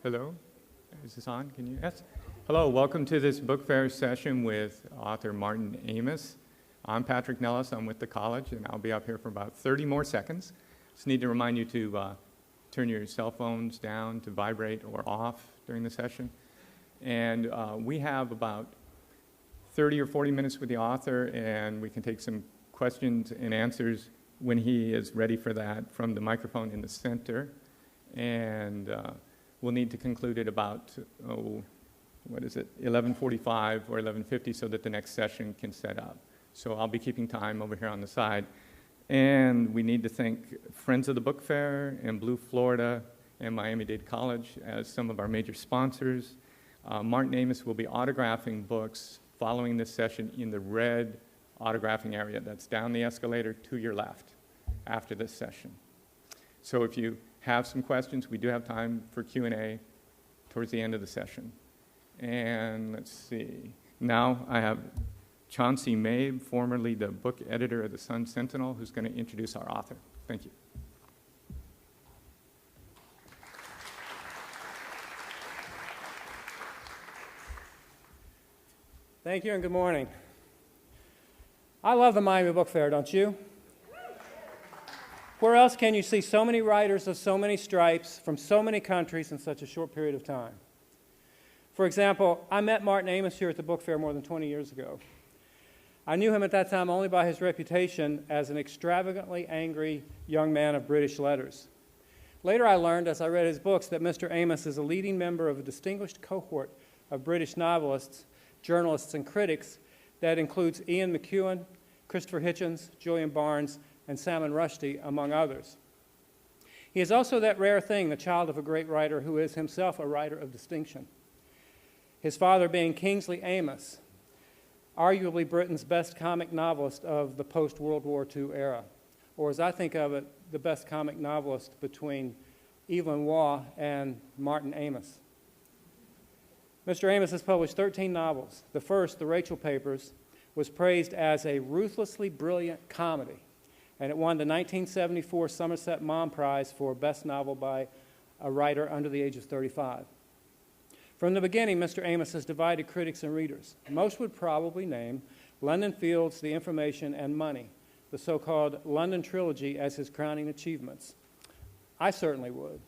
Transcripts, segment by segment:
Hello? Is this on? Can you? Yes. Hello, welcome to this book fair session with author Martin Amis. I'm Patrick Nellis. I'm with the college, and I'll be up here for about 30 more seconds. Just need to remind you to turn your cell phones down to vibrate or off during the session. And we have about 30 or 40 minutes with the author, and we can take some questions and answers when he is ready for that from the microphone in the center. And we'll need to conclude at about, 11:45 or 11:50 so that the next session can set up. So I'll be keeping time over here on the side. And we need to thank Friends of the Book Fair and Blue Florida and Miami-Dade College as some of our major sponsors. Martin Amis will be autographing books following this session in the red autographing area that's down the escalator to your left after this session. So if you have some questions, we do have time for Q&A towards the end of the session. And let's see. Now I have Chauncey Mabe, formerly the book editor of the Sun Sentinel, who's going to introduce our author. Thank you. Thank you and good morning. I love the Miami Book Fair, don't you? Where else can you see so many writers of so many stripes from so many countries in such a short period of time? For example, I met Martin Amis here at the book fair more than 20 years ago. I knew him at that time only by his reputation as an extravagantly angry young man of British letters. Later I learned, as I read his books, that Mr. Amis is a leading member of a distinguished cohort of British novelists, journalists, and critics that includes Ian McEwan, Christopher Hitchens, Julian Barnes, and Salman Rushdie, among others. He is also that rare thing, the child of a great writer who is himself a writer of distinction. His father being Kingsley Amis, arguably Britain's best comic novelist of the post-World War II era, or as I think of it, the best comic novelist between Evelyn Waugh and Martin Amis. Mr. Amis has published 13 novels. The first, The Rachel Papers, was praised as a ruthlessly brilliant comedy, and it won the 1974 Somerset Maugham Prize for Best Novel by a writer under the age of 35. From the beginning, Mr. Amis has divided critics and readers. Most would probably name London Fields, The Information, and Money, the so-called London Trilogy, as his crowning achievements. I certainly would.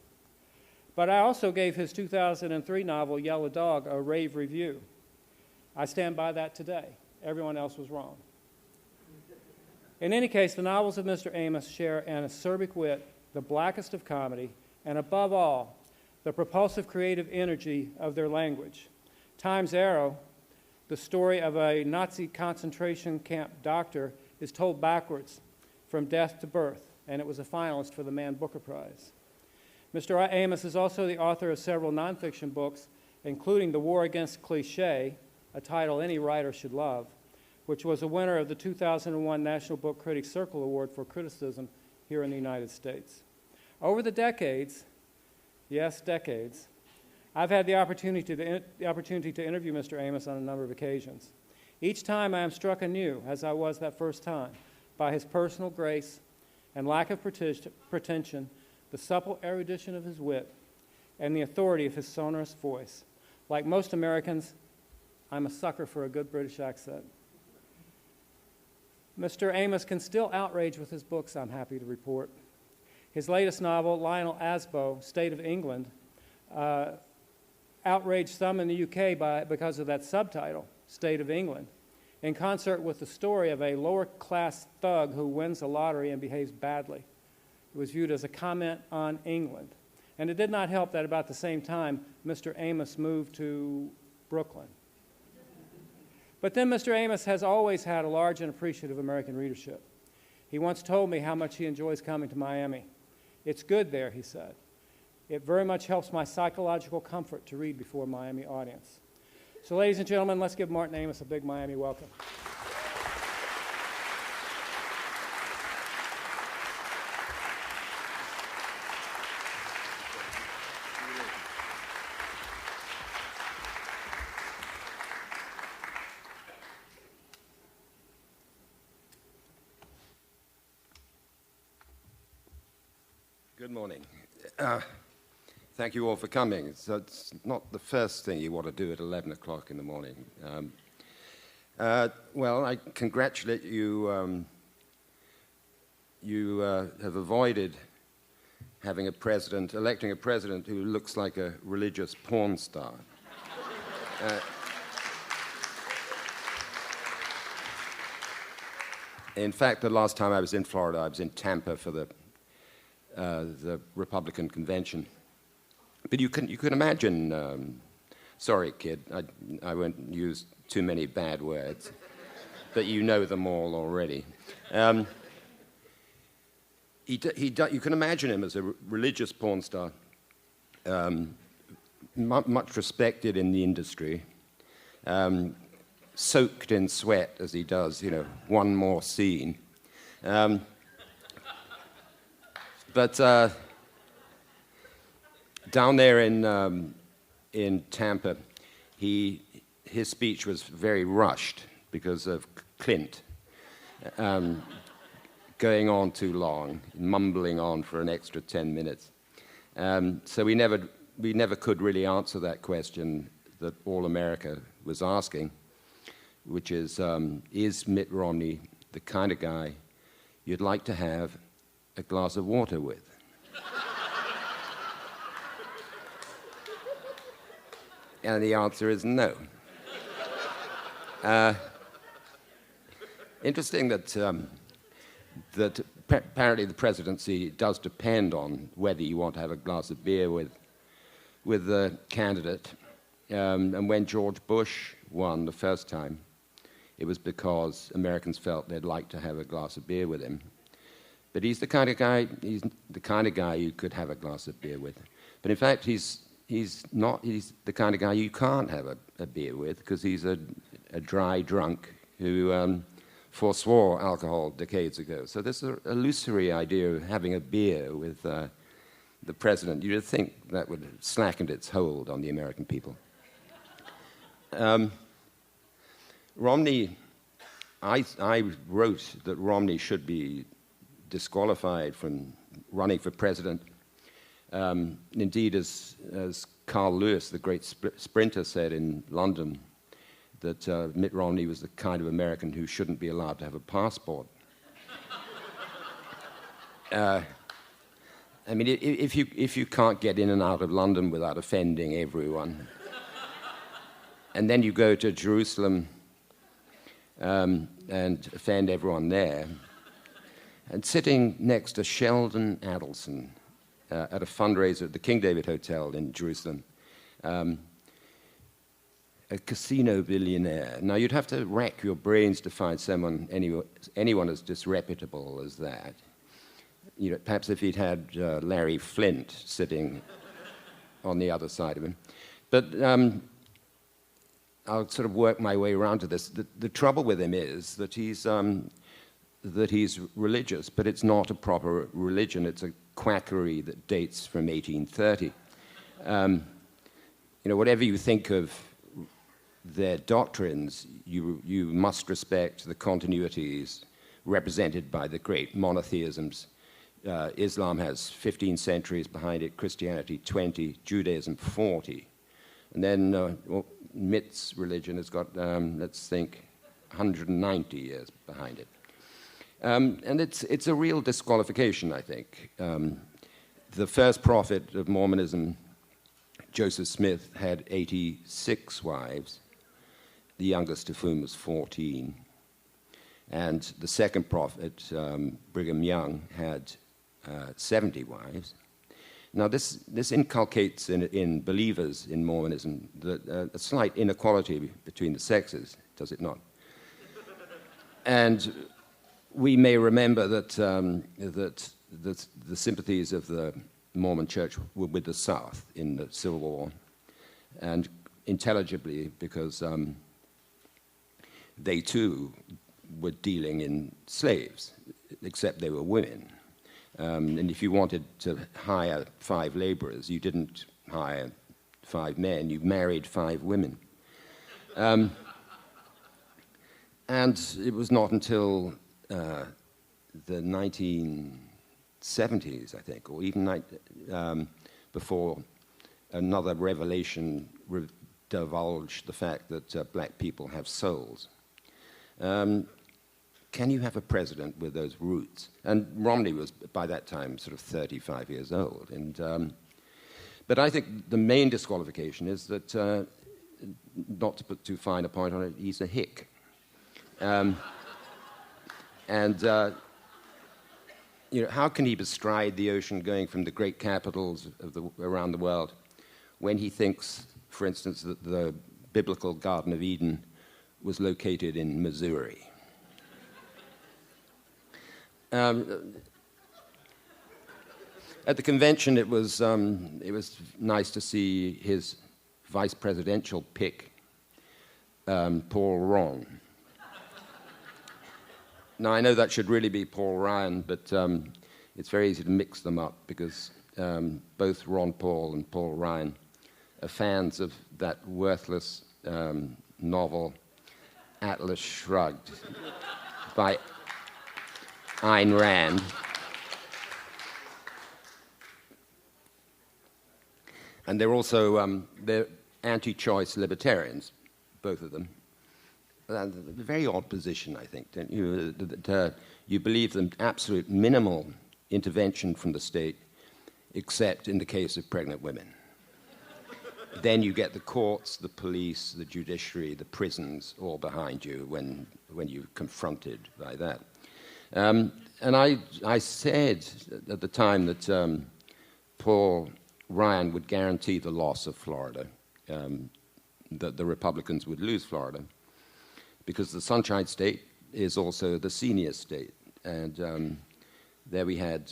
But I also gave his 2003 novel, Yellow Dog, a rave review. I stand by that today. Everyone else was wrong. In any case, the novels of Mr. Amis share an acerbic wit, the blackest of comedy, and above all, the propulsive creative energy of their language. Time's Arrow, the story of a Nazi concentration camp doctor, is told backwards, from death to birth, and it was a finalist for the Man Booker Prize. Mr. Amis is also the author of several nonfiction books, including The War Against Cliché, a title any writer should love, which was a winner of the 2001 National Book Critics Circle Award for Criticism here in the United States. Over the decades, yes, decades, I've had the opportunity to interview Mr. Amis on a number of occasions. Each time I am struck anew, as I was that first time, by his personal grace and lack of pretension, the supple erudition of his wit, and the authority of his sonorous voice. Like most Americans, I'm a sucker for a good British accent. Mr. Amis can still outrage with his books, I'm happy to report. His latest novel, Lionel Asbo, State of England, outraged some in the UK because of that subtitle, State of England, in concert with the story of a lower-class thug who wins the lottery and behaves badly. It was viewed as a comment on England. And it did not help that about the same time, Mr. Amis moved to Brooklyn. But then Mr. Amis has always had a large and appreciative American readership. He once told me how much he enjoys coming to Miami. It's good there, he said. It very much helps my psychological comfort to read before a Miami audience. So ladies and gentlemen, let's give Martin Amis a big Miami welcome. Good morning. Thank you all for coming. So it's not the first thing you want to do at 11 o'clock in the morning. Well, I congratulate you. You have avoided having electing a president who looks like a religious porn star. In fact, the last time I was in Florida, I was in Tampa for the Republican convention. But you can imagine, sorry, kid, I won't use too many bad words, but you know them all already. You can imagine him as a religious porn star, much respected in the industry, soaked in sweat as he does, one more scene. But down there in Tampa, his speech was very rushed because of Clint going on too long, mumbling on for an extra 10 minutes. So we never could really answer that question that all America was asking, which is Mitt Romney the kind of guy you'd like to have a glass of water with? And the answer is no. Interesting that apparently the presidency does depend on whether you want to have a glass of beer with the candidate. And when George Bush won the first time, it was because Americans felt they'd like to have a glass of beer with him. But he's the kind of guy you could have a glass of beer with. But in fact, he's the kind of guy you can't have a beer with, because he's a dry drunk who forswore alcohol decades ago. So this illusory idea of having a beer with the president, you'd think that would have slackened its hold on the American people. Romney, I wrote that Romney should be disqualified from running for president. Indeed, as Carl Lewis, the great sprinter, said in London, that Mitt Romney was the kind of American who shouldn't be allowed to have a passport. I mean, if you can't get in and out of London without offending everyone, and then you go to Jerusalem and offend everyone there, and sitting next to Sheldon Adelson at a fundraiser at the King David Hotel in Jerusalem, a casino billionaire. Now, you'd have to rack your brains to find anyone as disreputable as that. Perhaps if he'd had Larry Flint sitting on the other side of him. But I'll sort of work my way around to this. The trouble with him is that he's religious, but it's not a proper religion. It's a quackery that dates from 1830. Whatever you think of their doctrines, you must respect the continuities represented by the great monotheisms. Islam has 15 centuries behind it, Christianity 20, Judaism 40. And then Mitt's religion has got, let's think, 190 years behind it. And it's a real disqualification, I think. The first prophet of Mormonism, Joseph Smith, had 86 wives, the youngest of whom was 14. And the second prophet, Brigham Young, had 70 wives. Now, this inculcates in believers in Mormonism a slight inequality between the sexes, does it not? And we may remember that the sympathies of the Mormon Church were with the South in the Civil War, and intelligibly, because they too were dealing in slaves, except they were women. And if you wanted to hire 5 laborers, you didn't hire 5 men, you married 5 women. And it was not until the 1970s, I think, or even before another revelation divulged the fact that black people have souls. Can you have a president with those roots? And Romney was, by that time, sort of 35 years old. But I think the main disqualification is that, not to put too fine a point on it, he's a hick. How can he bestride the ocean going from the great capitals around the world when he thinks, for instance, that the biblical Garden of Eden was located in Missouri? At the convention, it was nice to see his vice presidential pick, Paul Ron. Now, I know that should really be Paul Ryan, but it's very easy to mix them up because both Ron Paul and Paul Ryan are fans of that worthless novel, Atlas Shrugged, by Ayn Rand. And they're also they're anti-choice libertarians, both of them. A very odd position, I think, don't you? That you believe in absolute minimal intervention from the state, except in the case of pregnant women. Then you get the courts, the police, the judiciary, the prisons all behind you when you're confronted by that. And I said at the time that Paul Ryan would guarantee the loss of Florida, that the Republicans would lose Florida, because the Sunshine State is also the senior state. And there we had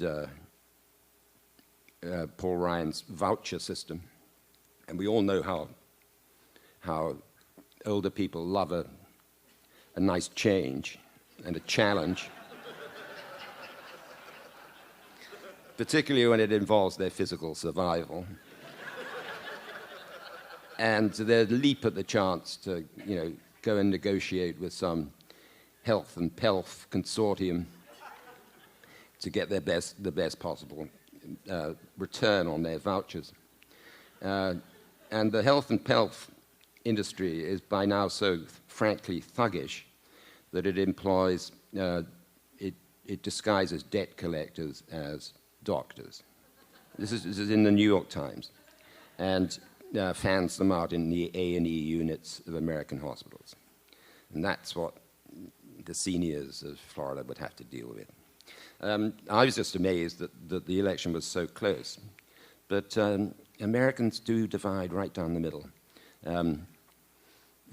Paul Ryan's voucher system. And we all know how older people love a nice change and a challenge, particularly when it involves their physical survival. And they leap at the chance to, go and negotiate with some health and pelf consortium to get the best possible return on their vouchers. And the health and pelf industry is by now so frankly thuggish that it employs, it disguises debt collectors as doctors. This is in the New York Times, and fans them out in the A&E units of American hospitals. And that's what the seniors of Florida would have to deal with. I was just amazed that the election was so close. But Americans do divide right down the middle. And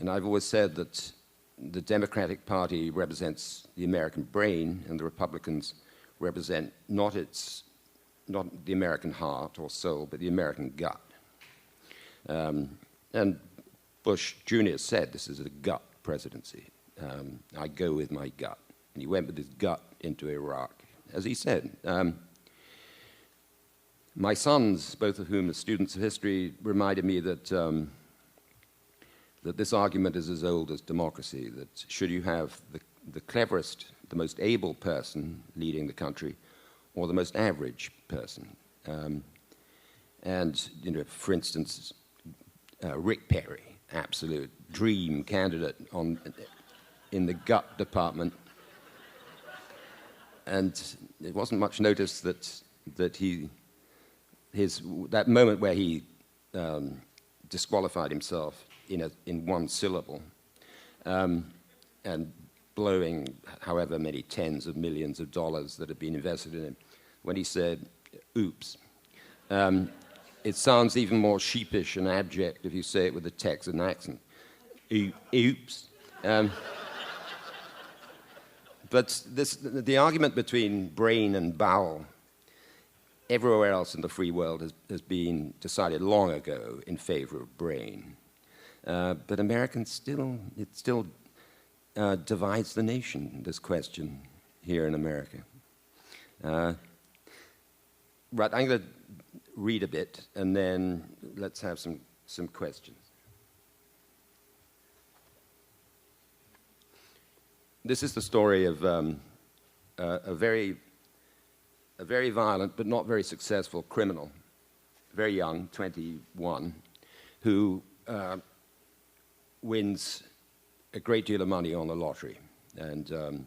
I've always said that the Democratic Party represents the American brain, and the Republicans represent not the American heart or soul, but the American gut. And Bush Jr. said this is a gut presidency. I go with my gut. And he went with his gut into Iraq, as he said. My sons, both of whom are students of history, reminded me that that this argument is as old as democracy, that should you have the cleverest, the most able person leading the country, or the most average person. And, for instance, Rick Perry, absolute dream candidate in the gut department. And it wasn't much notice that that moment where he disqualified himself in one syllable, and blowing however many tens of millions of dollars that had been invested in him, when he said, oops. It sounds even more sheepish and abject if you say it with a Texan accent. Oops. But the argument between brain and bowel everywhere else in the free world has been decided long ago in favor of brain. But Americans still divides the nation, this question here in America. Right, I'm going to read a bit, and then let's have some questions. This is the story of a very violent but not very successful criminal very young, 21, who wins a great deal of money on the lottery, and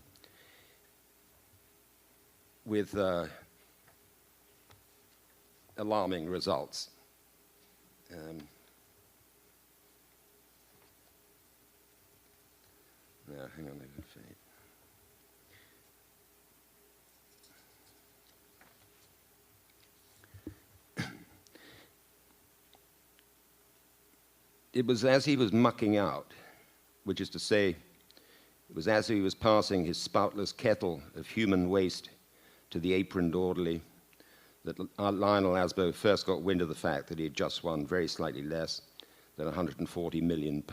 with alarming results. No, hang on, they're going to fade. It was as he was mucking out, which is to say, it was as he was passing his spoutless kettle of human waste to the aproned orderly, that Lionel Asbo first got wind of the fact that he had just won very slightly less than £140 million.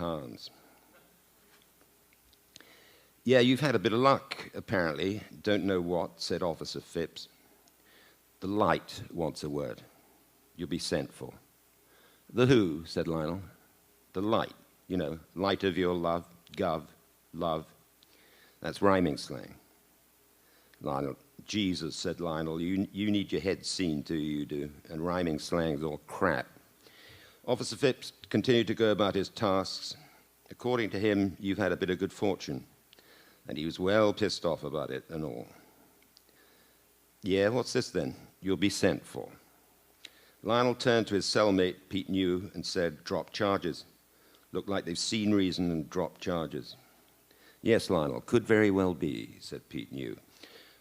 Yeah, you've had a bit of luck, apparently. Don't know what, said Officer Phipps. The light wants a word. You'll be sent for. The who, said Lionel. The light, you know, light of your love, gov, love. That's rhyming slang. Lionel, Jesus, said Lionel, you need your head seen too, you do, and rhyming slang's all crap. Officer Phipps continued to go about his tasks. According to him, you've had a bit of good fortune, and he was well pissed off about it and all. Yeah, what's this then? You'll be sent for. Lionel turned to his cellmate, Pete New, and said, drop charges. Look like they've seen reason and dropped charges. Yes, Lionel, could very well be, said Pete New.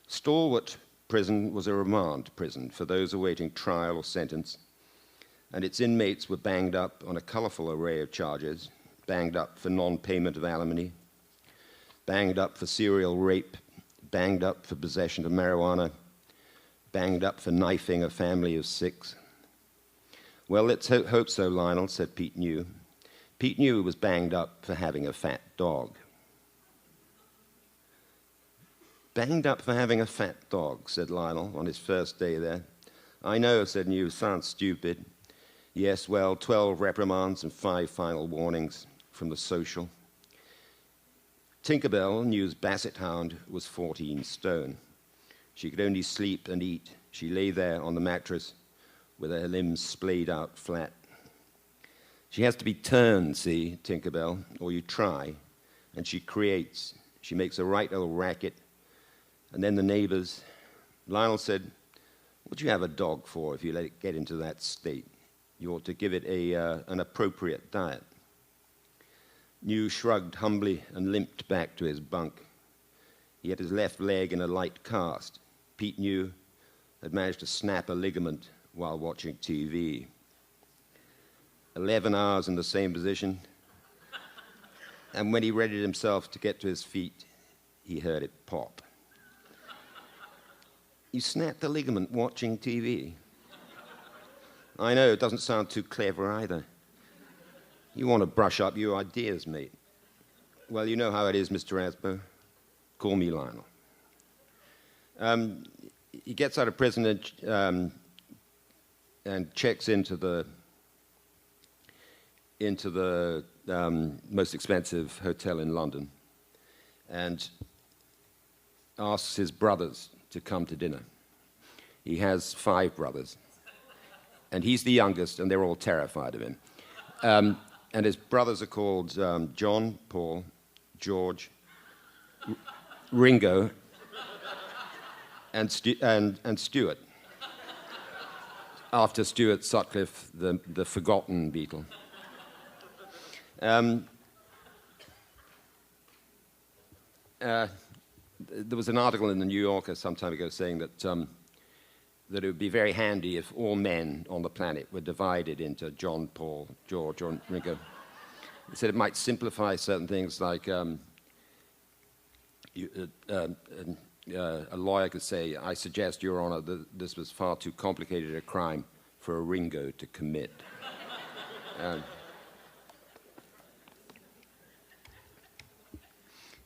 Stalwart Prison was a remand prison for those awaiting trial or sentence, and its inmates were banged up on a colourful array of charges, banged up for non-payment of alimony, banged up for serial rape, banged up for possession of marijuana, banged up for knifing a family of 6. Well, let's hope so, Lionel, said Pete New. Pete New was banged up for having a fat dog. Banged up for having a fat dog, said Lionel on his first day there. I know, said New, sounds stupid. Yes, well, 12 reprimands and 5 final warnings from the social. Tinkerbell, New's basset hound, was 14 stone. She could only sleep and eat. She lay there on the mattress with her limbs splayed out flat. She has to be turned, see, Tinkerbell, or you try, and she creates. She makes a right old racket, and then the neighbors. Lionel said, what do you have a dog for if you let it get into that state? You ought to give it an appropriate diet. New shrugged humbly and limped back to his bunk. He had his left leg in a light cast. Pete New had managed to snap a ligament while watching TV. 11 hours in the same position. And when he readied himself to get to his feet, he heard it pop. You snapped the ligament watching TV? I know, it doesn't sound too clever either. You want to brush up your ideas, mate. Well, you know how it is, Mr. Asbo. Call me Lionel. He gets out of prison and checks into the most expensive hotel in London and asks his brothers to come to dinner. He has 5 brothers, and he's the youngest, and they're all terrified of him. And his brothers are called John, Paul, George, Ringo, and Stuart, after Stuart Sutcliffe, the forgotten Beatle. There was an article in the New Yorker some time ago saying that it would be very handy if all men on the planet were divided into John, Paul, George, or Ringo. He said it might simplify certain things, like a lawyer could say, I suggest, Your Honor, that this was far too complicated a crime for a Ringo to commit.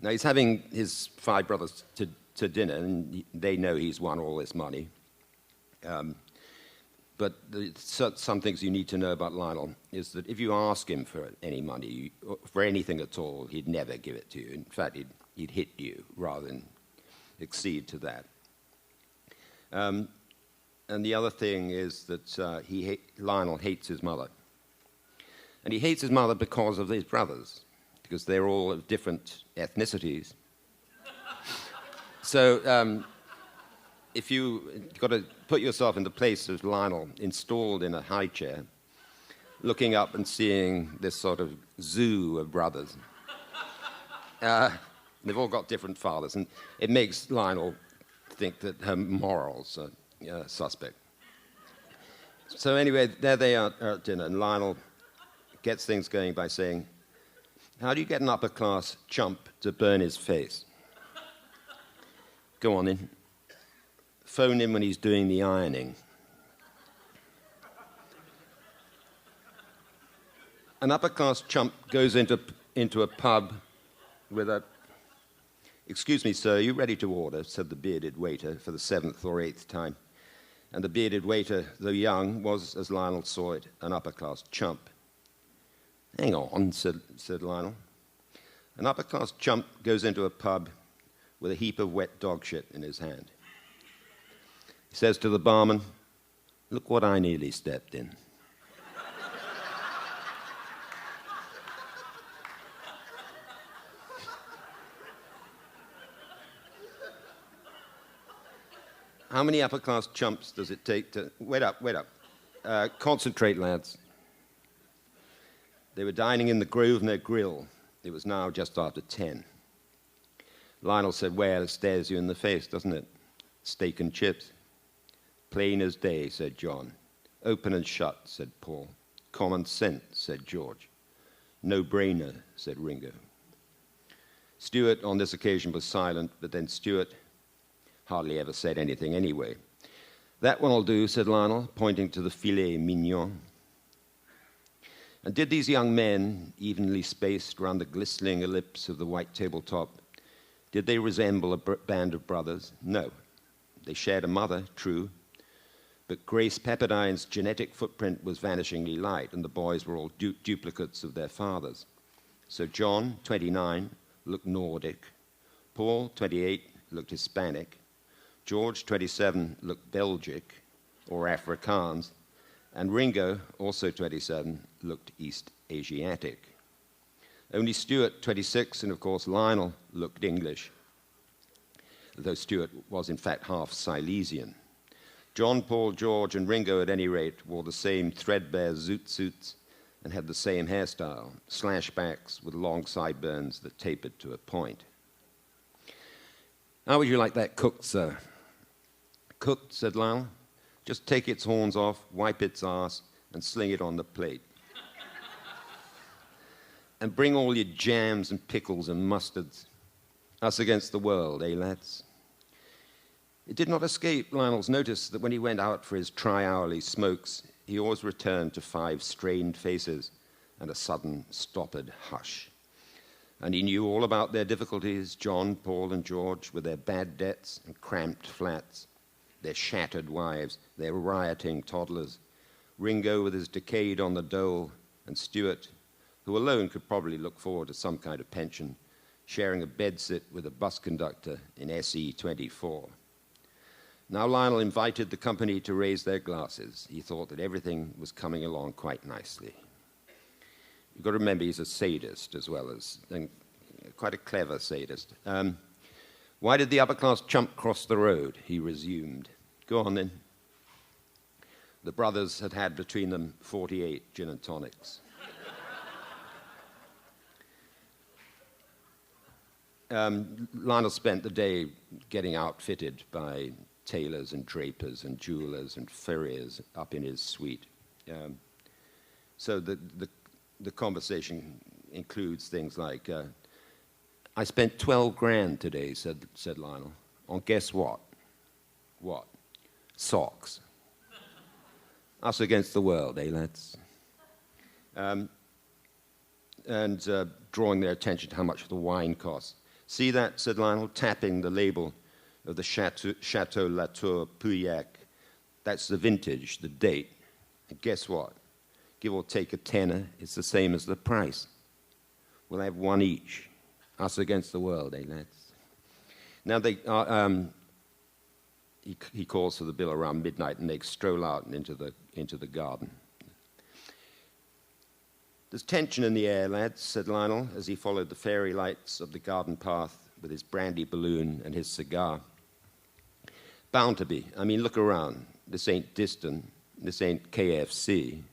Now, he's having his 5 brothers to dinner, and they know he's won all this money. But some things you need to know about Lionel is that if you ask him for any money, for anything at all, he'd never give it to you. In fact, he'd hit you rather than accede to that. And the other thing is that Lionel hates his mother. And he hates his mother because of his brothers, because they're all of different ethnicities. So if you've got to put yourself in the place of Lionel, installed in a high chair, looking up and seeing this sort of zoo of brothers. They've all got different fathers, and it makes Lionel think that her morals are suspect. So anyway, there they are at dinner, and Lionel gets things going by saying, "How do you get an upper-class chump to burn his face?" Go on then. Phone him when he's doing the ironing. An upper-class chump goes into a pub with a... "Excuse me, sir, are you ready to order?" said the bearded waiter for the 7th or 8th time. And the bearded waiter, though young, was, as Lionel saw it, an upper-class chump. "Hang on," said Lionel. An upper-class chump goes into a pub with a heap of wet dog shit in his hand. He says to the barman, "Look what I nearly stepped in." How many upper-class chumps does it take to... Wait up. Concentrate, lads. They were dining in the Grosvenor Grill. It was now just after 10. Lionel said, "Well, it stares you in the face, doesn't it? Steak and chips." "Plain as day," said John. "Open and shut," said Paul. "Common sense," said George. "No-brainer," said Ringo. Stuart on this occasion was silent, but then Stuart hardly ever said anything anyway. "That one'll do," said Lionel, pointing to the filet mignon. And did these young men, evenly spaced round the glistening ellipse of the white tabletop, did they resemble a band of brothers? No. They shared a mother, true, but Grace Pepperdine's genetic footprint was vanishingly light, and the boys were all duplicates of their fathers. So John, 29, looked Nordic. Paul, 28, looked Hispanic. George, 27, looked Belgic, or Afrikaans, and Ringo, also 27, looked East Asiatic. Only Stuart, 26, and of course Lionel, looked English, though Stuart was in fact half Silesian. John, Paul, George, and Ringo, at any rate, wore the same threadbare zoot suits and had the same hairstyle, slashbacks with long sideburns that tapered to a point. "How would you like that cooked, sir?" "Cooked," said Lionel. "Just take its horns off, wipe its ass, and sling it on the plate. And bring all your jams and pickles and mustards. Us against the world, eh, lads?" It did not escape Lionel's notice that when he went out for his tri-hourly smokes, he always returned to 5 strained faces and a sudden stoppered hush. And he knew all about their difficulties, John, Paul, and George, with their bad debts and cramped flats, their shattered wives, their rioting toddlers, Ringo with his decayed on the dole, and Stuart, who alone could probably look forward to some kind of pension, sharing a bedsit with a bus conductor in SE 24. Now Lionel invited the company to raise their glasses. He thought that everything was coming along quite nicely. You've got to remember he's a sadist as well as, and quite a clever sadist. "Why did the upper-class chump cross the road?" he resumed. "Go on, then." The brothers had had between them 48 gin and tonics. Lionel spent the day getting outfitted by tailors and drapers and jewelers and furriers up in his suite. So the conversation includes things like, "I spent 12 grand today," said Lionel, "on guess what?" "What?" "Socks." "Us against the world, eh, lads?" And drawing their attention to how much the wine costs. "See that?" said Lionel, tapping the label of the Chateau Latour Pauillac. "That's the vintage, the date. And guess what? Give or take a tenner, it's the same as the price. We'll have one each. Us against the world, eh, lads?" Now, he calls for the bill around midnight, and they stroll out and into the garden. "There's tension in the air, lads," said Lionel, as he followed the fairy lights of the garden path with his brandy balloon and his cigar. "Bound to be. I mean, look around. This ain't distant. This ain't KFC,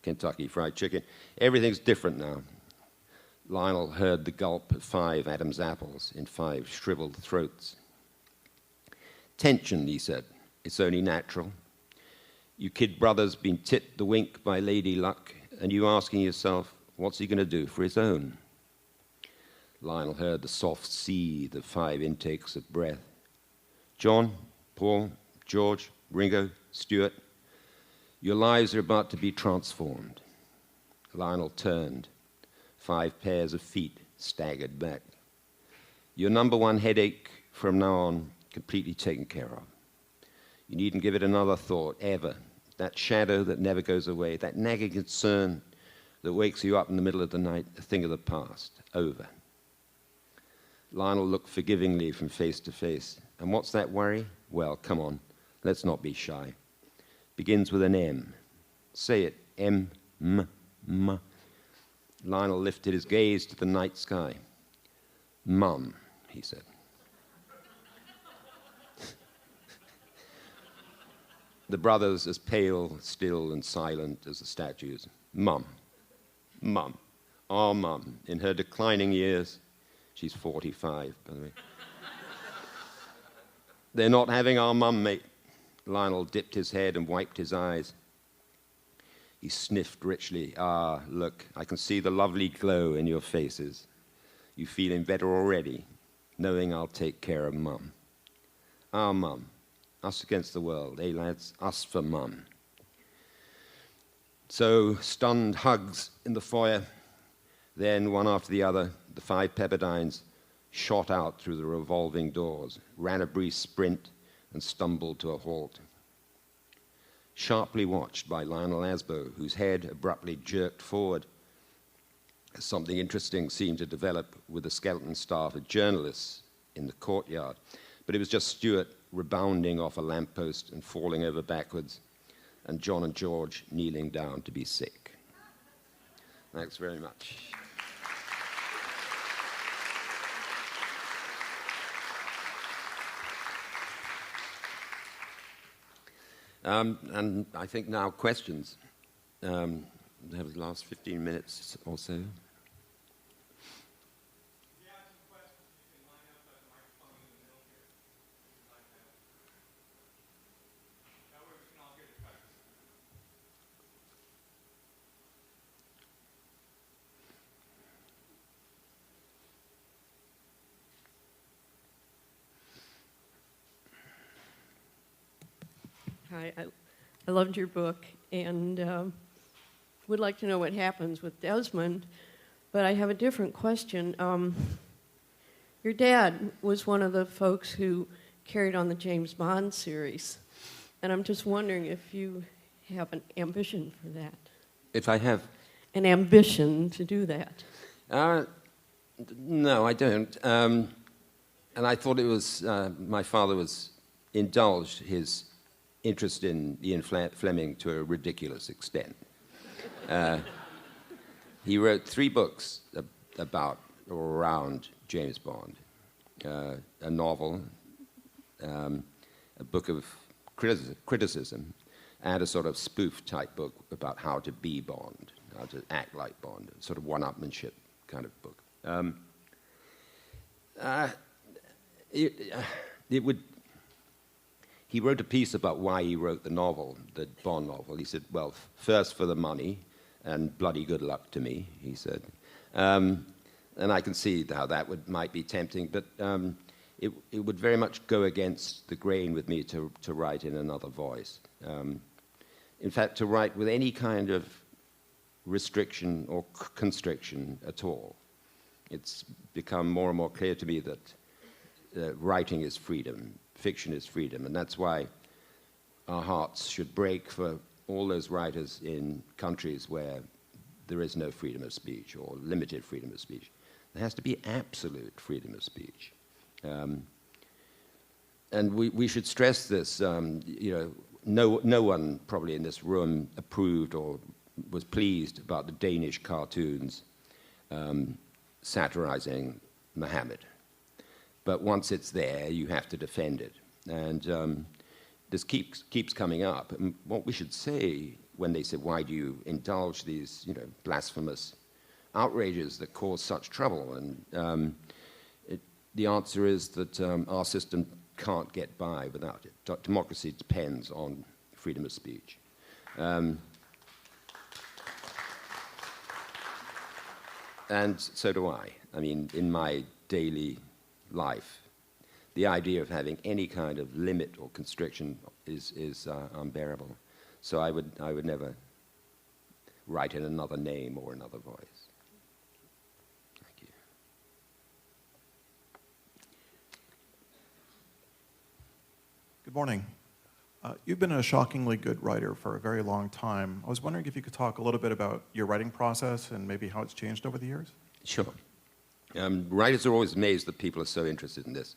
Kentucky Fried Chicken. Everything's different now." Lionel heard the gulp of 5 Adam's apples in 5 shriveled throats. "Tension," he said. "It's only natural. You kid brothers been tipped the wink by Lady Luck, and you asking yourself, what's he going to do for his own?" Lionel heard the soft seethe of 5 intakes of breath. "John, Paul, George, Ringo, Stuart, your lives are about to be transformed." Lionel turned. 5 pairs of feet staggered back. "Your number 1 headache from now on completely taken care of. You needn't give it another thought, ever. That shadow that never goes away, that nagging concern that wakes you up in the middle of the night, a thing of the past, over." Lionel looked forgivingly from face to face. "And what's that worry? Well, come on, let's not be shy. Begins with an M. Say it, M, M, M." Lionel lifted his gaze to the night sky. "Mum," he said. The brothers as pale, still, and silent as the statues. "Mum, Mum, our Mum, in her declining years." She's 45, by the way. "They're not having our Mum, mate." Lionel dipped his head and wiped his eyes. He sniffed richly. "Ah, look, I can see the lovely glow in your faces. You feeling better already, knowing I'll take care of Mum. Our Mum. Us against the world, eh, lads? Us for Mum." So, stunned hugs in the foyer. Then, one after the other, the 5 Pepperdines shot out through the revolving doors, ran a brief sprint, and stumbled to a halt. Sharply watched by Lionel Asbo, whose head abruptly jerked forward as something interesting seemed to develop with the skeleton staff of journalists in the courtyard. But it was just Stuart rebounding off a lamppost and falling over backwards, and John and George kneeling down to be sick. Thanks very much. And I think now questions. We have the last 15 minutes or so. Hi, I loved your book and would like to know what happens with Desmond, but I have a different question. Your dad was one of the folks who carried on the James Bond series, and I'm just wondering if you have an ambition for that. If I have? An ambition to do that. No, I don't. And I thought it was, my father was indulged his interest in Ian Fleming to a ridiculous extent. He wrote 3 books about or around James Bond, a novel, a book of criticism, and a sort of spoof-type book about how to be Bond, how to act like Bond, sort of one-upmanship kind of book. He wrote a piece about why he wrote the novel, the Bond novel. He said, well, first for the money, and bloody good luck to me, he said. And I can see how that might be tempting, but it would very much go against the grain with me to write in another voice. In fact, to write with any kind of restriction or constriction at all. It's become more and more clear to me that writing is freedom, fiction is freedom, and that's why our hearts should break for all those writers in countries where there is no freedom of speech or limited freedom of speech. There has to be absolute freedom of speech. and we should stress this. No one probably in this room approved or was pleased about the Danish cartoons satirizing Muhammad. But once it's there, you have to defend it. And this keeps coming up. And what we should say when they say, why do you indulge these blasphemous outrages that cause such trouble? And the answer is that our system can't get by without it. Democracy depends on freedom of speech. And so do I. I mean, in my daily life, the idea of having any kind of limit or constriction is unbearable. So I would never write in another name or another voice. Thank you. Good morning. You've been a shockingly good writer for a very long time. I was wondering if you could talk a little bit about your writing process and maybe how it's changed over the years. Sure. Writers are always amazed that people are so interested in this.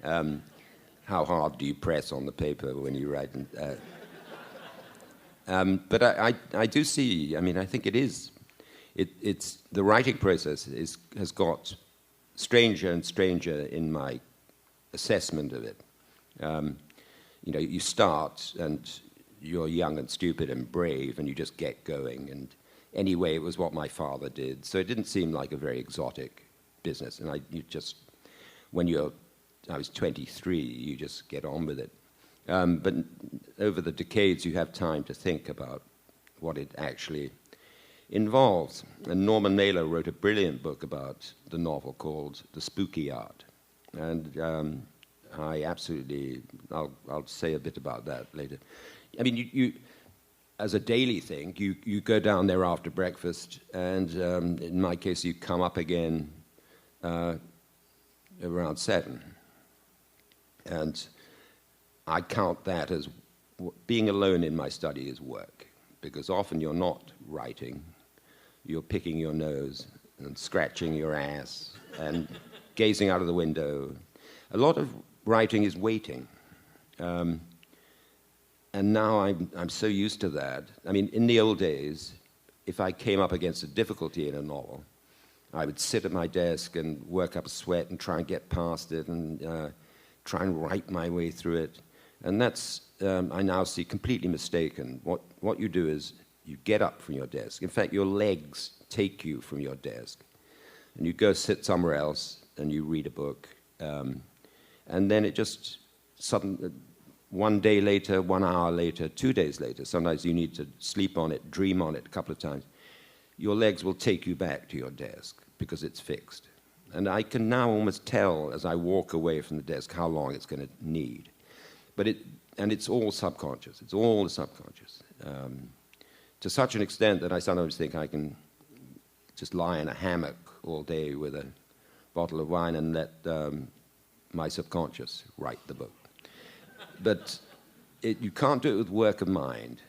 How hard do you press on the paper when you write? But I do see, I think it is. It's the writing process has got stranger and stranger in my assessment of it. You start and you're young and stupid and brave and you just get going. And anyway, it was what my father did. So it didn't seem like a very exotic business. And I was 23, you just get on with it. But over the decades, you have time to think about what it actually involves. And Norman Mailer wrote a brilliant book about the novel called The Spooky Art. And I'll say a bit about that later. I mean, you as a daily thing, you go down there after breakfast, and in my case, you come up again around 7. And I count that as being alone in my study is work, because often you're not writing, you're picking your nose and scratching your ass and gazing out of the window. A lot of writing is waiting. And now I'm so used to that. I mean, in the old days, if I came up against a difficulty in a novel, I would sit at my desk and work up a sweat and try and get past it and try and write my way through it. And that's, I now see, completely mistaken. What you do is you get up from your desk. In fact, your legs take you from your desk. And you go sit somewhere else and you read a book. And then it just suddenly, 1 day later, 1 hour later, 2 days later, sometimes you need to sleep on it, dream on it a couple of times, your legs will take you back to your desk because it's fixed. And I can now almost tell as I walk away from the desk how long it's going to need. But it's all subconscious. It's all the subconscious. To such an extent that I sometimes think I can just lie in a hammock all day with a bottle of wine and let my subconscious write the book. But you can't do it with work of mind,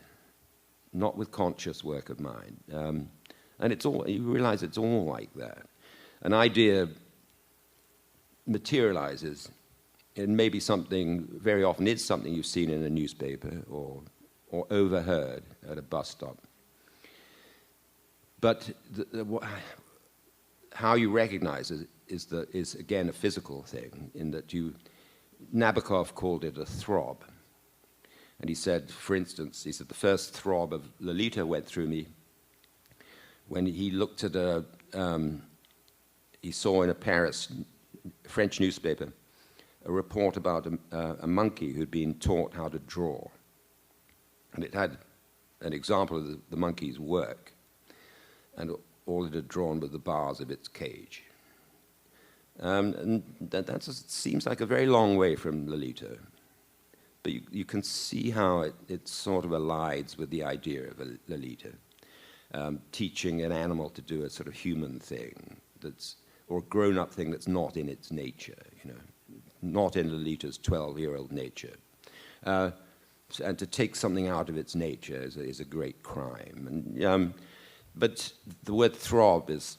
not with conscious work of mind. And you realize it's all like that. An idea materializes. It may be something, very often is something you've seen in a newspaper or overheard at a bus stop. But how you recognize it is again a physical thing, in that Nabokov called it a throb. And he said, for instance, the first throb of Lolita went through me when he looked at he saw in a French newspaper, a report about a monkey who'd been taught how to draw. And it had an example of the monkey's work, and all it had drawn were the bars of its cage. And that seems like a very long way from Lolita. But you can see how it sort of allies with the idea of Lolita, teaching an animal to do a sort of human thing, or a grown-up thing that's not in its nature, not in Lolita's 12-year-old nature. And to take something out of its nature is a great crime. But the word throb is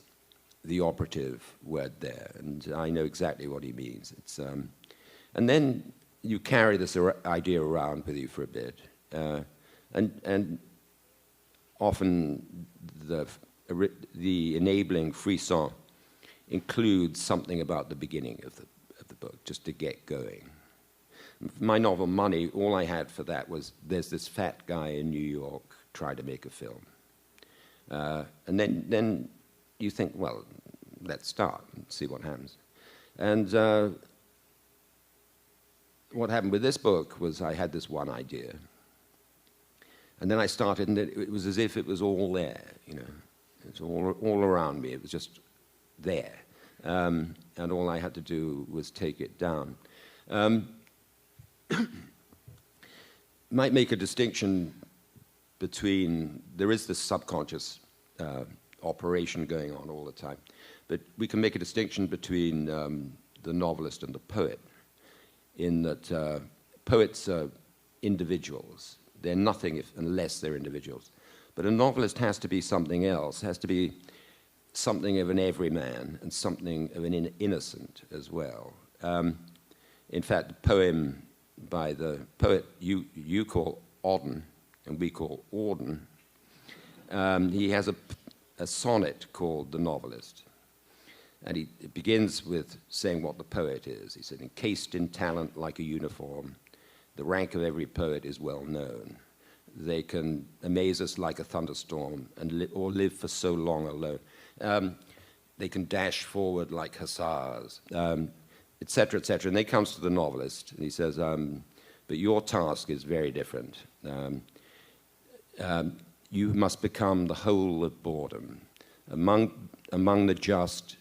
the operative word there, and I know exactly what he means. And then, you carry this idea around with you for a bit, and often the enabling frisson includes something about the beginning of the book, just to get going. My novel Money, all I had for that was there's this fat guy in New York trying to make a film. And then you think, well, let's start and see what happens. And what happened with this book was I had this one idea. And then I started, and it was as if it was all there, you know. It's all around me. It was just there. And all I had to do was take it down. Might make a distinction between, there is this subconscious operation going on all the time, but we can make a distinction between the novelist and the poet, in that poets are individuals. They're nothing unless they're individuals. But a novelist has to be something else, has to be something of an everyman and something of an innocent as well. In fact, the poem by the poet you call Auden, and we call Auden, he has a sonnet called The Novelist. And it begins with saying what the poet is. He said, encased in talent like a uniform, the rank of every poet is well known. They can amaze us like a thunderstorm or live for so long alone. They can dash forward like hussars, etc., etc. And then he comes to the novelist, and he says, but your task is very different. You must become the whole of boredom. Among the just,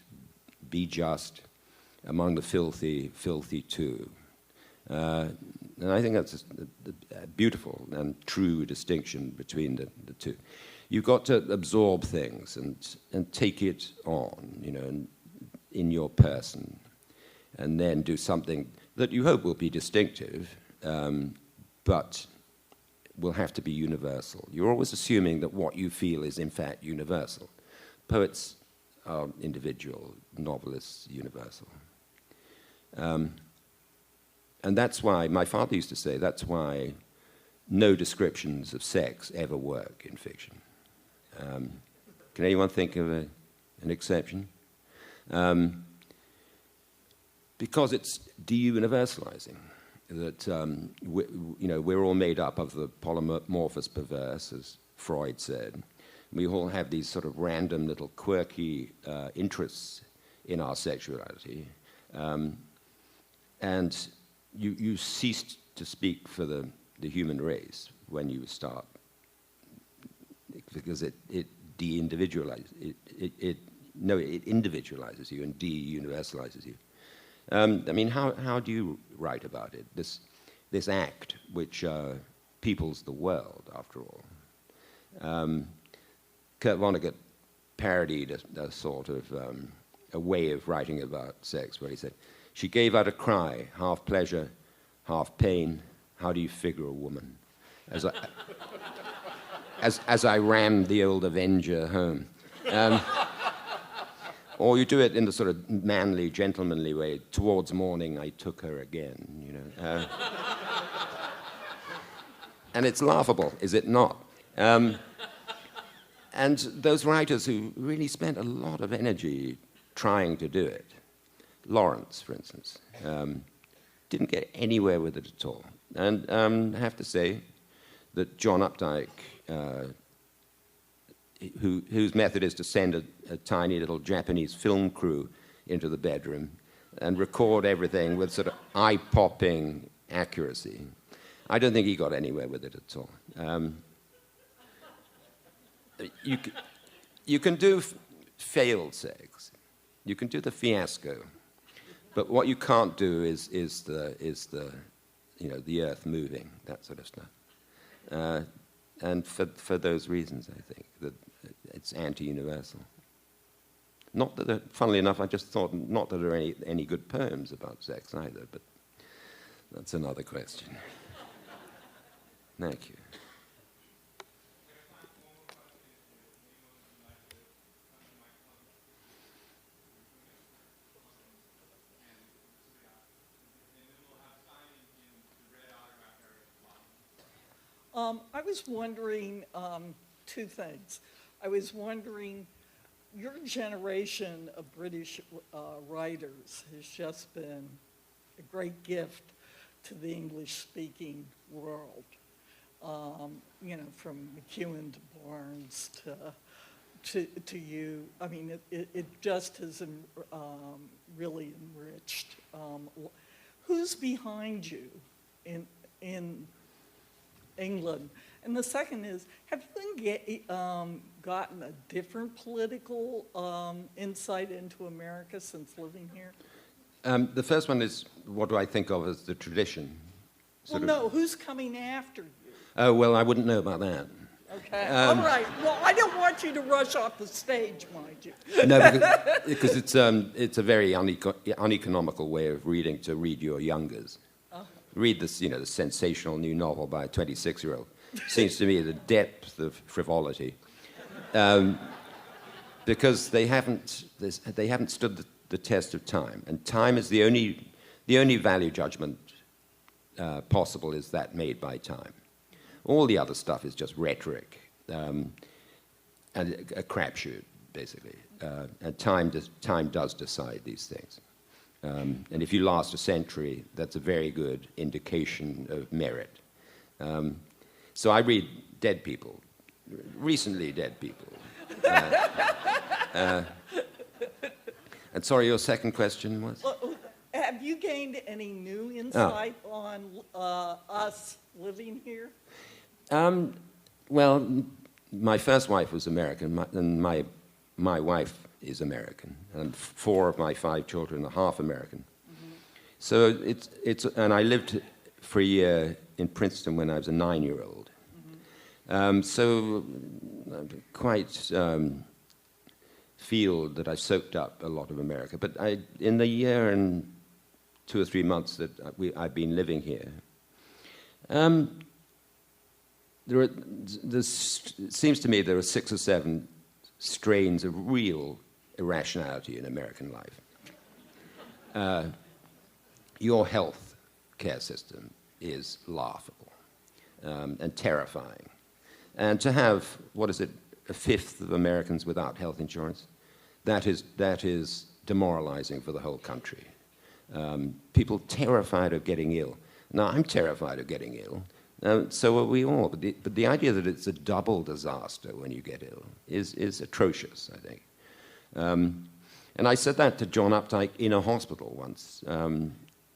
be just. Among the filthy, filthy too. And I think that's a beautiful and true distinction between the two. You've got to absorb things and take it on, you know, in your person, and then do something that you hope will be distinctive, but will have to be universal. You're always assuming that what you feel is in fact universal. Poets are individual, novelists universal. And that's why, my father used to say, that's why no descriptions of sex ever work in fiction. Can anyone think of an exception? Because it's de-universalizing. That we're all made up of the polymorphous perverse, as Freud said. We all have these sort of random little quirky interests in our sexuality. And you cease to speak for the human race when you start, because it de-individualizes, it individualizes you and de-universalizes you. I mean, how do you write about it? This act which peoples the world, after all. Kurt Vonnegut parodied a sort of a way of writing about sex, where he said, "She gave out a cry, half pleasure, half pain. How do you figure a woman?" As I rammed the old Avenger home. Or you do it in the sort of manly, gentlemanly way. Towards morning, I took her again, you know. And it's laughable, is it not? And those writers who really spent a lot of energy trying to do it, Lawrence, for instance, didn't get anywhere with it at all. And I have to say that John Updike, whose method is to send a tiny little Japanese film crew into the bedroom and record everything with sort of eye-popping accuracy, I don't think he got anywhere with it at all. You can do failed sex. You can do the fiasco. But what you can't do is the earth moving, that sort of stuff. And for those reasons, I think, that it's anti-universal. Not that, funnily enough, I just thought not that there are any good poems about sex either, but that's another question. Thank you. I was wondering two things. I was wondering, your generation of British writers has just been a great gift to the English-speaking world. You know, from McEwen to Barnes to you. I mean, it just has really enriched. Who's behind you in England? And the second is, have you gotten a different political insight into America since living here? The first one is, what do I think of as the tradition? Well, no, who's coming after you? Oh, well, I wouldn't know about that. Okay, all right. Well, I don't want you to rush off the stage, mind you. No, because it's a very uneconomical way of reading, to read your youngers. Read this, you know, the sensational new novel by a 26-year-old. Seems to me the depth of frivolity, because they haven't stood the test of time, and time is the only value judgment possible is that made by time. All the other stuff is just rhetoric and a crapshoot, basically. And time does decide these things. And if you last a century, that's a very good indication of merit. So I read dead people, recently dead people. And sorry, your second question was? Have you gained any new insight on us living here? Well, my first wife was American, and my wife is American, and 4 of my 5 children are half American. Mm-hmm. So and I lived for a year in Princeton when I was a 9-year-old. Mm-hmm. So I quite feel that I soaked up a lot of America. But in the year and 2 or 3 months that I've been living here, it seems to me there are 6 or 7 strains of real irrationality in American life. Your health care system is laughable and terrifying. And to have, what is it, a fifth of Americans without health insurance, that is demoralizing for the whole country. People terrified of getting ill. Now, I'm terrified of getting ill. So are we all. But the idea that it's a double disaster when you get ill is atrocious, I think. And I said that to John Updike in a hospital once.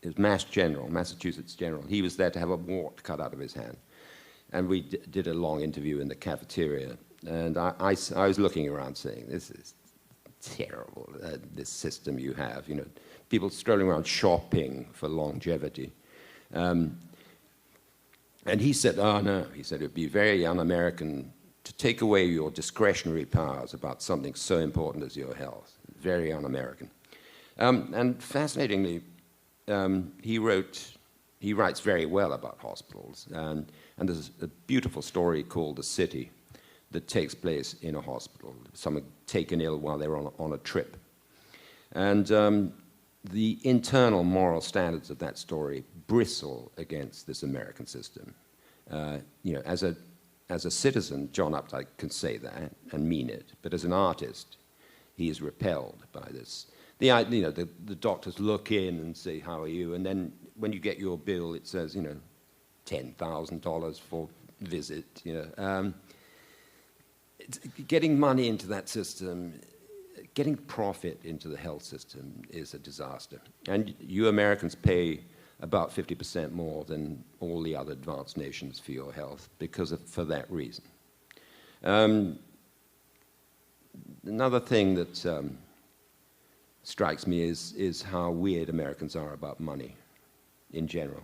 It was Massachusetts General. He was there to have a wart cut out of his hand. And we did a long interview in the cafeteria. And I was looking around saying, this is terrible, this system you have. You know, people strolling around shopping for longevity. And he said, oh, no. He said, it would be very un-American to take away your discretionary powers about something so important as your health. Very un-American. And fascinatingly, he writes very well about hospitals. And there's a beautiful story called The City that takes place in a hospital. Someone taken ill while they were on a trip. And the internal moral standards of that story bristle against this American system. You know, as a citizen, John Updike can say that and mean it, but as an artist, he is repelled by this. The doctors look in and say, "How are you?" And then when you get your bill, it says, you know, $10,000 for visit. You know, getting money into that system. Getting profit into the health system is a disaster. And you Americans pay about 50% more than all the other advanced nations for your health for that reason. Another thing that strikes me is how weird Americans are about money in general.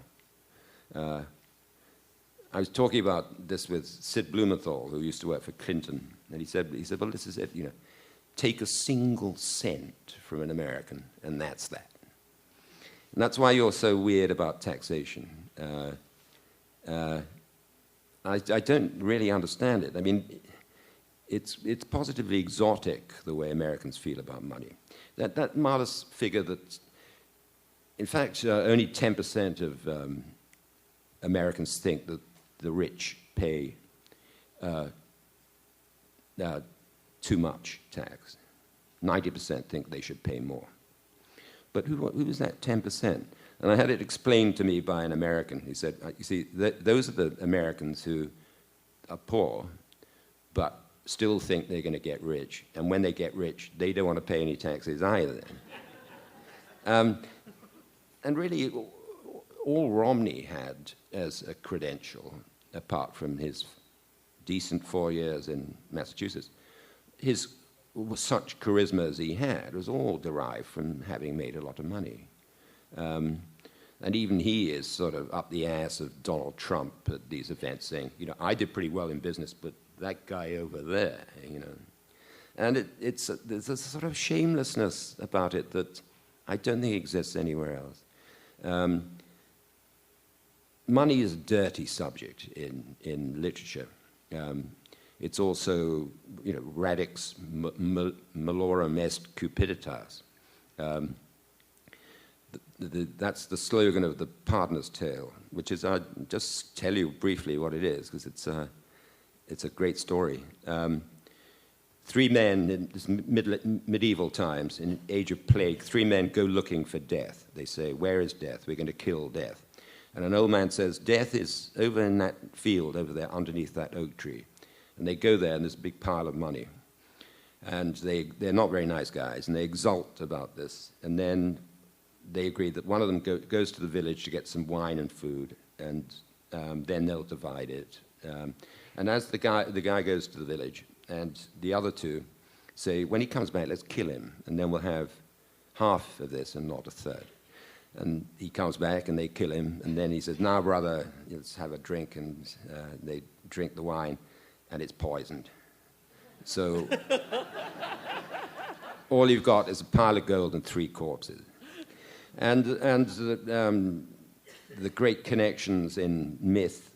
I was talking about this with Sid Blumenthal, who used to work for Clinton, and he said, well, this is it, you know. Take a single cent from an American, and that's that. And that's why you're so weird about taxation. I don't really understand it. I mean, it's positively exotic the way Americans feel about money. That modest figure that, in fact, only 10% of Americans think that the rich pay too much tax. 90% think they should pay more. But who was that 10%? And I had it explained to me by an American. He said, you see, those are the Americans who are poor, but still think they're going to get rich. And when they get rich, they don't want to pay any taxes either. And really, all Romney had as a credential, apart from his decent 4 years in Massachusetts, his such charisma as he had was all derived from having made a lot of money. And even he is sort of up the ass of Donald Trump at these events, saying, you know, I did pretty well in business, but that guy over there, you know. And there's a sort of shamelessness about it that I don't think exists anywhere else. Money is a dirty subject in literature. It's also, you know, radix malorum est cupiditas. That's the slogan of the Pardoner's Tale, which is, I'll just tell you briefly what it is, because it's a great story. Three men in this medieval times, in age of plague, three men go looking for death. They say, where is death? We're going to kill death. And an old man says, death is over in that field over there underneath that oak tree. And they go there, and there's a big pile of money. And they're not very nice guys, and they exult about this. And then they agree that one of them goes to the village to get some wine and food, and then they'll divide it. And as the guy goes to the village, and the other two say, when he comes back, let's kill him, and then we'll have half of this and not a third. And he comes back, and they kill him, and then he says, now, brother, let's have a drink, and they drink the wine, and it's poisoned. So all you've got is a pile of gold and 3 corpses. And the great connections in myth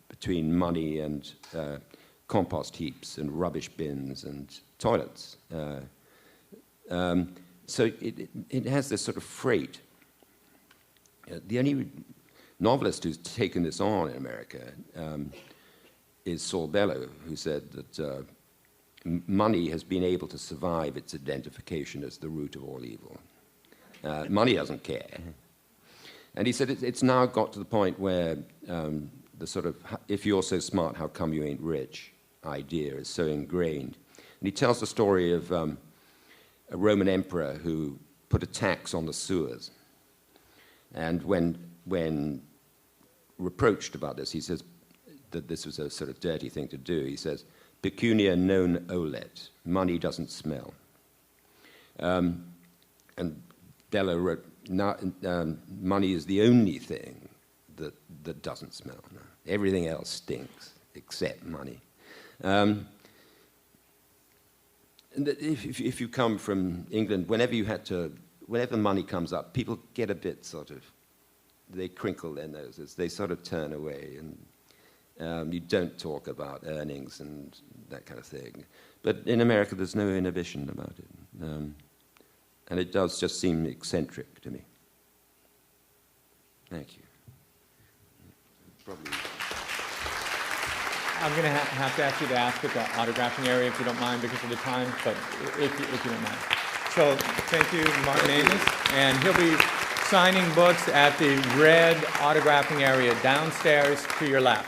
between money and compost heaps and rubbish bins and toilets. So it has this sort of freight. The only novelist who's taken this on in America is Saul Bellow, who said that money has been able to survive its identification as the root of all evil. Money doesn't care. And he said it's now got to the point where the sort of, if you're so smart, how come you ain't rich idea is so ingrained. And he tells the story of a Roman emperor who put a tax on the sewers. And when reproached about this, he says that this was a sort of dirty thing to do. He says, pecunia non olet, money doesn't smell. And Bellow wrote, money is the only thing that doesn't smell. No. Everything else stinks except money. And if you come from England, whenever money comes up, people get a bit sort of, they crinkle their noses, they sort of turn away, and you don't talk about earnings and that kind of thing. But in America, there's no inhibition about it. And it does just seem eccentric to me. Thank you. Probably. I'm going to have to ask you to ask at the autographing area if you don't mind because of the time, but if you don't mind. So thank you, Martin Amos. And he'll be signing books at the red autographing area downstairs to your left.